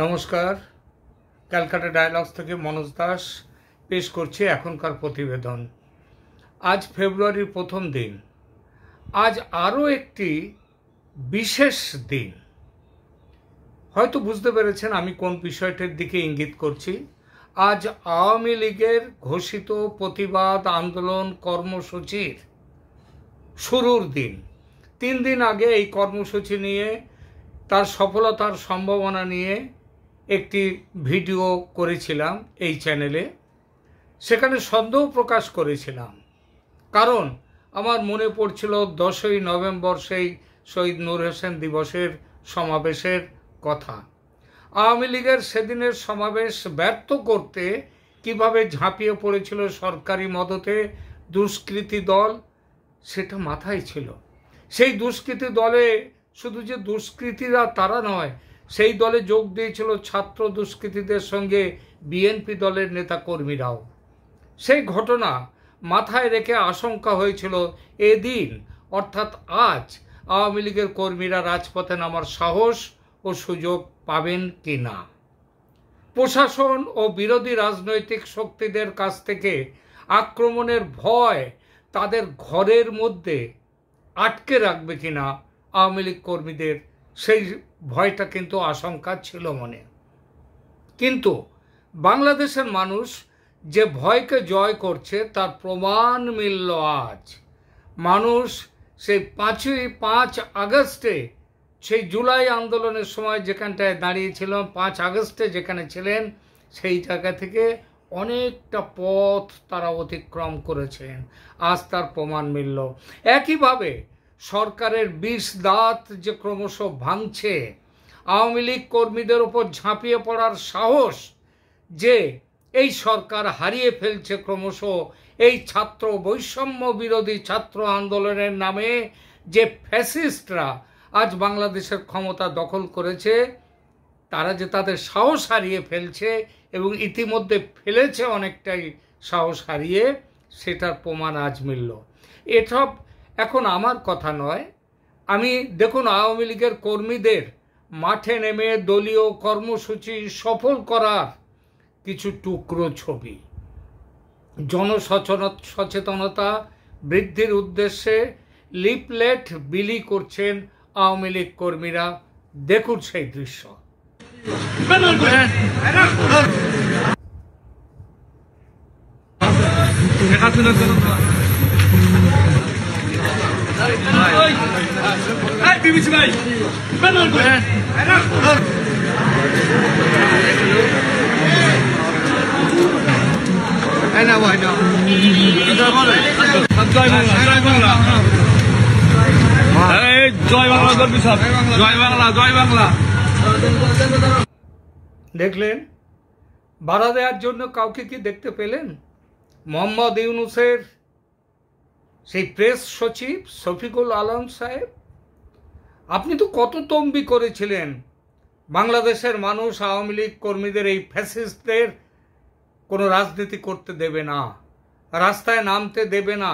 নমস্কার, ক্যালকাটা ডায়ালগস থেকে মনোজ দাস পেশ করছি এখনকার প্রতিবেদন। আজ ফেব্রুয়ারির প্রথম দিন। আজ আরও একটি বিশেষ দিন। হয়তো বুঝতে পেরেছেন আমি কোন বিষয়টির দিকে ইঙ্গিত করছি। আজ আওয়ামী লীগের ঘোষিত প্রতিবাদ আন্দোলন কর্মসূচির শুরুর দিন। 3 দিন আগে এই কর্মসূচি নিয়ে, তার সফলতার সম্ভাবনা নিয়ে একটি ভিডিও করেছিলাম এই চ্যানেলে। সেখানে সন্দেহ প্রকাশ করেছিলাম, কারণ আমার মনে পড়ছিল 10ই নভেম্বর সেই শহীদ নূর হোসেন দিবসের সমাবেশের কথা। আওয়ামী লীগের সেদিনের সমাবেশ ব্যর্থ করতে কিভাবে ঝাঁপিয়ে পড়েছিল সরকারি মদতে দুষ্কৃতী দল, সেটা মাথায় ছিল। সেই দুষ্কৃতী দলে শুধু যে দুষ্কৃতীরা তারা নয়, সেই দলে যোগ দিয়েছিল ছাত্র দুষ্কৃতীদের সঙ্গে বিএনপি দলের নেতাকর্মীরাও। সেই ঘটনা মাথায় রেখে আশঙ্কা হয়েছিল এদিন অর্থাৎ আজ আওয়ামী লীগের কর্মীরা রাজপথে নামার সাহস ও সুযোগ পাবেন কি না, প্রশাসন ও বিরোধী রাজনৈতিক শক্তিদের কাছ থেকে আক্রমণের ভয় তাদের ঘরের মধ্যে আটকে রাখবে কিনা আওয়ামী লীগ কর্মীদের, সেই ভয়টা কিন্তু আশঙ্কা ছিল মনে। কিন্তু বাংলাদেশের মানুষ যে ভয়কে জয় করছে তার প্রমাণ মিলল আজ। মানুষ সেই 5 আগস্টে, সেই জুলাই আন্দোলনের সময় যেখানটায় দাঁড়িয়েছিল, 5 আগস্টে যেখানে ছিলেন, সেই জায়গা থেকে অনেকটা পথ তারা অতিক্রম করেছেন। আজ তার প্রমাণ মিলল। একইভাবে সরকারের 20 দাঁত যে ক্রমশ ভাঙছে, আওয়ামী লীগ কর্মীদের ওপর ঝাঁপিয়ে পড়ার সাহস যে এই সরকার হারিয়ে ফেলছে ক্রমশ, এই ছাত্র বৈষম্য বিরোধী ছাত্র আন্দোলনের নামে যে ফ্যাসিস্টরা আজ বাংলাদেশের ক্ষমতা দখল করেছে, তারা যে তাদের সাহস হারিয়ে ফেলছে এবং ইতিমধ্যে ফেলেছে অনেকটাই সাহস হারিয়ে, সেটার প্রমাণ আজ মিলল। এসব এখন আমার কথা নয়। আমি দেখুন আওয়ামী লীগের কর্মীদের মাঠে নেমে দলীয় কর্মসূচি সফল করার কিছু টুকরো ছবি, জনসচেতনতা বৃদ্ধির উদ্দেশ্যে লিফলেট বিলি করছেন আওয়ামী লীগ কর্মীরা। দেখুন সেই দৃশ্য। দেখলেন বাধা দেওয়ার জন্য কাউকে কি দেখতে পেলেন? মোহাম্মদ ইউনূসের সেই প্রেস সচিব শফিকুল আলম সাহেব, আপনি তো কত তম্বি করেছিলেন বাংলাদেশের মানুষ আওয়ামী লীগ কর্মীদের, এই ফ্যাসিস্টদের কোনো রাজনীতি করতে দেবে না, রাস্তায় নামতে দেবে না।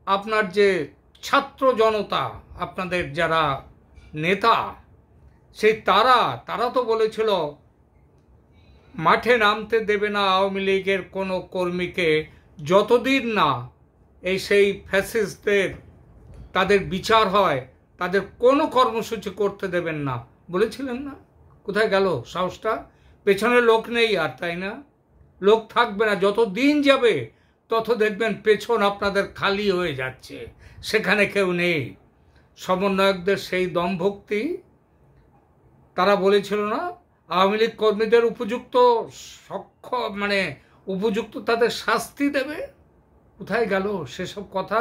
আপনার যে ছাত্র জনতা, আপনাদের যারা নেতা, সেই তারা তো বলেছিল মাঠে নামতে দেবে না আওয়ামী লীগের কোনো কর্মীকে, যতদিন না সেই ফ্যাসিস্টদের তাদের বিচার হয়, তাদের কোনো কর্মসূচি করতে দেবেন না বলেছিলেন না? কোথায় গেল সাহসটা? পেছনে লোক নেই আর, তাই না? লোক থাকবে না। যত দিন যাবে তত দেখবেন পেছন আপনাদের খালি হয়ে যাচ্ছে, সেখানে কেউ নেই। সমন্বয়কদের সেই দমভক্তি, তারা বলেছিল না আওয়ামী লীগ কর্মীদের উপযুক্ত তাদের শাস্তি দেবে। কোথায় গেল সেসব কথা?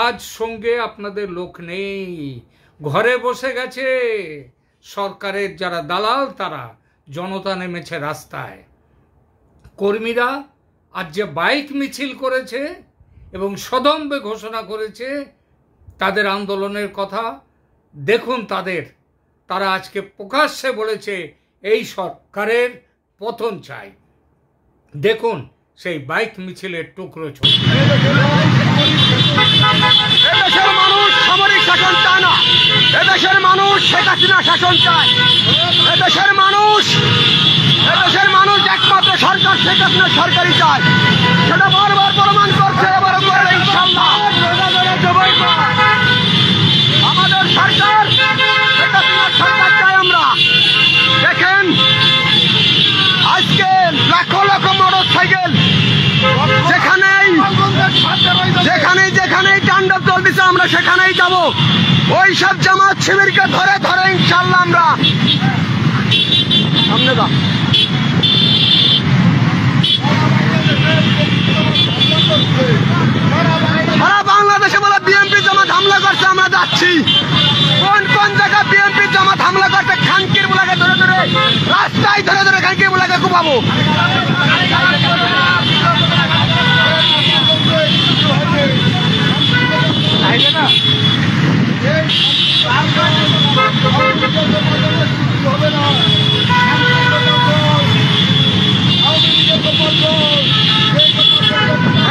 আজ সঙ্গে আপনাদের লোক নেই, ঘরে বসে গেছে সরকারের যারা দালাল, তারা। জনতা নেমেছে রাস্তায়। কর্মীরা আজ যে বাইক মিছিল করেছে এবং সদম্বে ঘোষণা করেছে তাদের আন্দোলনের কথা, দেখুন তারা আজকে প্রকাশ্যে বলেছে এই সরকারের পতন চাই। দেখুন সেই বাইক মিছিলের টুকরো ছবি। এদেশের মানুষ সামরিক শাসন চায় না, এদেশের মানুষ শেখ হাসিনা শাসন চায়। এদেশের মানুষ একমাত্র সরকার শেখ হাসিনা সরকারই চায়, সেটা বারবার প্রমাণ করছে, এবারও করবে ইনশাআল্লাহ। আমাদের সরকার শেখ হাসিনার সরকার চাই আমরা। দেখেন আজকে লাখো লাখো মোটর সাইকেল যেখানেই তাণ্ডব চলতেছে আমরা সেখানেই যাব। ওই সব জামাত শিবিরকে ধরে ধরে ইনশাআল্লাহ আমরা সামনে যাব। সারা বাংলাদেশে বলে বিএনপি জামাত হামলা করছে, আমরা যাচ্ছি। কোন কোন জায়গায় বিএনপি জামাত হামলা করছে খানকির বুলাকে ধরে ধরে, রাস্তায় ধরে ধরে খানকির বুলাকে কুপাবো।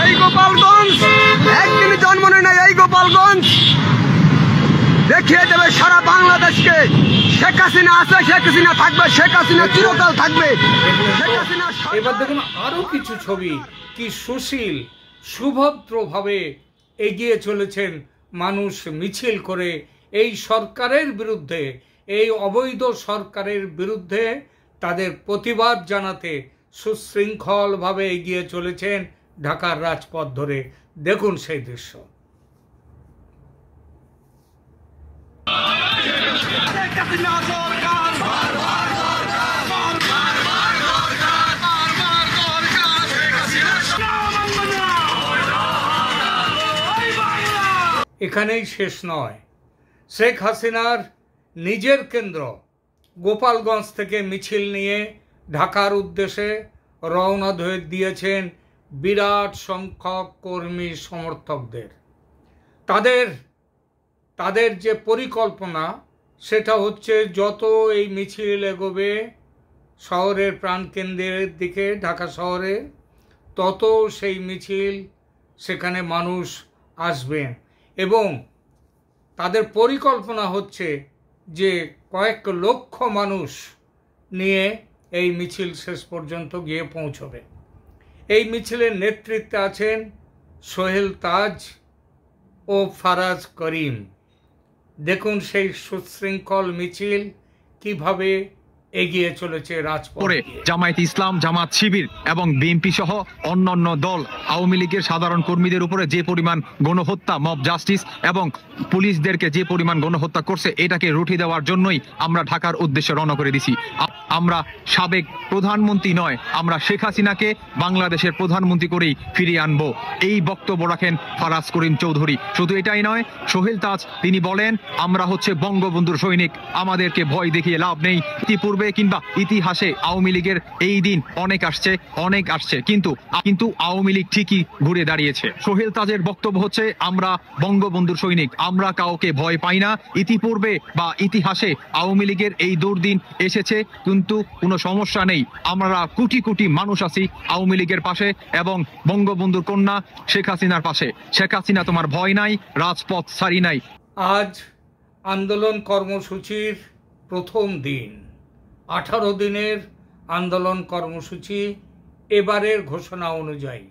এই গোপালগঞ্জ একদিন জন্ম নেয় না, এই গোপালগঞ্জ দেখিয়ে দেবে সারা বাংলাদেশকে শেখ হাসিনা আছে, শেখ হাসিনা থাকবে, শেখ হাসিনা চিরকাল থাকবে। এবার দেখুন আরো কিছু ছবি, কি সুশীল সুভদ্রভাবে এগিয়ে চলেছেন মানুষ মিছিল করে এই সরকারের বিরুদ্ধে, এই অবৈধ সরকারের বিরুদ্ধে তাদের প্রতিবাদ জানাতে সুশৃঙ্খলভাবে এগিয়ে চলেছেন ঢাকার রাজপথ ধরে। দেখুন সেই দৃশ্য। এখানেই শেষ নয়, শেখ হাসিনার নিজের কেন্দ্র গোপালগঞ্জ থেকে মিছিল নিয়ে ঢাকার উদ্দেশ্যে রওনা দিয়েছেন বিরাট সংখ্যক কর্মী সমর্থকদের। তাদের যে পরিকল্পনা সেটা হচ্ছে যত এই মিছিল এগোবে শহরের প্রাণকেন্দ্রের দিকে, ঢাকা শহরে, তত সেই মিছিল সেখানে মানুষ আসবে এবং তাদের পরিকল্পনা হচ্ছে যে কয়েক লক্ষ মানুষ নিয়ে এই মিছিল শেষ পর্যন্ত গিয়ে পৌঁছবে। এই মিছিলের নেতৃত্বে আছেন সোহেল তাজ ও ফারাজ করিম। দেখুন সেই সুশৃঙ্খল মিছিল কিভাবে এগিয়ে চলেছে রাজপথে। জামায়াত ইসলাম, জামাত শিবির এবং বিএনপি সহ অন্যান্য দল আওয়ামী লীগের সাধারণ কর্মীদের উপরে যে পরিমাণ গণহত্যা, মব জাস্টিস এবং পুলিশদেরকে যে পরিমাণ গণহত্যা করছে, এটাকে রুখে দেওয়ার জন্যই আমরা ঢাকার উদ্দেশ্যে রওনা করে দিছি। আমরা সাবেক প্রধানমন্ত্রী নয়, আমরা শেখ হাসিনাকে বাংলাদেশের প্রধানমন্ত্রী করেই ফিরিয়ে আনবো, এই বক্তব্য রাখেন ফারাজ করিম চৌধুরী। শুধু এটাই নয়, সোহেল তাজ তিনি বলেন আমরা হচ্ছে বঙ্গবন্ধুর সৈনিক, আমাদেরকে ভয় দেখিয়ে লাভ নেই। ইতিপূর্বে কিংবা ইতিহাসে আওয়ামী লীগের এই দিন অনেক আসছে, কিন্তু আওয়ামী লীগ ঠিকই ঘুরে দাঁড়িয়েছে। সোহেল তাজের বক্তব্য হচ্ছে আমরা বঙ্গবন্ধুর সৈনিক, আমরা কাউকে ভয় পাই না। ইতিপূর্বে বা ইতিহাসে আওয়ামী লীগের এই দুর্দিন এসেছে, কিন্তু কোনো সমস্যা নেই, আমরা কোটি কোটি মানুষ আছি আওয়ামী লীগের পাশে এবং বঙ্গবন্ধুর কন্যা শেখ হাসিনার পাশে। শেখ হাসিনা তোমার ভয় নাই, রাজপথ ছাড়ি নাই। আজ আন্দোলন কর্মসূচির প্রথম দিন, 18 দিনের আন্দোলন কর্মসূচি এবারের ঘোষণা অনুযায়ী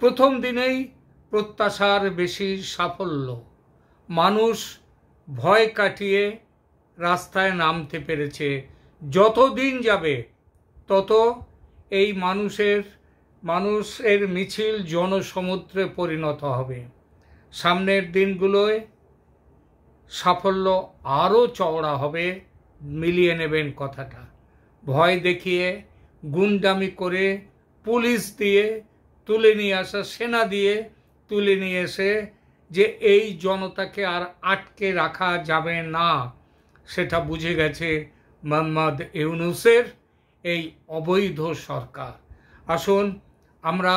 প্রথম দিনেই প্রত্যাশার বেশি সাফল্য। মানুষ ভয় কাটিয়ে রাস্তায় নামতে পেরেছে। যত দিন যাবে তত এই মানুষের মিছিল জনসমুদ্রে পরিণত হবে। সামনের দিনগুলোয় সাফল্য আরও চওড়া হবে, মিলিয়ে নেবেন কথাটা। ভয় দেখিয়ে, গুন্ডামি করে, পুলিশ দিয়ে তুলে নিয়ে আসা, সেনা দিয়ে তুলে নিয়ে এসে যে এই জনতাকে আর আটকে রাখা যাবে না, সেটা বুঝে গেছে মোহাম্মদ ইউনূসের এই অবৈধ সরকার। আসুন আমরা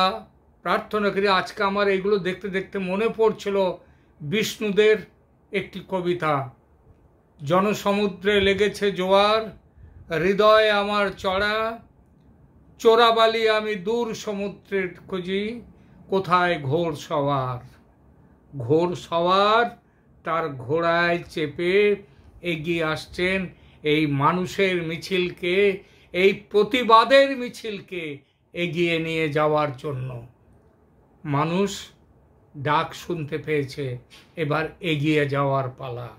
প্রার্থনা করি। আজকে আমার এইগুলো দেখতে দেখতে মনে পড়ছিল বিষ্ণুদের একটি কবিতা, জনসমুদ্রে লেগেছে জোয়ার, হৃদয় আমার চড়া, চোরাবালি আমি দূর সমুদ্রের খুঁজি, কোথায় ঘোর সওয়ার। ঘোড়সওয়ার তার ঘোড়ায় চেপে এগিয়ে আসছেন এই মানুষের মিছিলকে, এই প্রতিবাদের মিছিলকে এগিয়ে নিয়ে যাওয়ার জন্য। মানুষ ডাক শুনতে পেয়েছে, এবার এগিয়ে যাওয়ার পালা।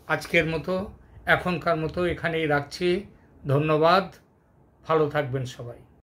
আজকের মতো, এখনকার মতো এখানেই রাখছি। ধন্যবাদ, ভালো থাকবেন সবাই।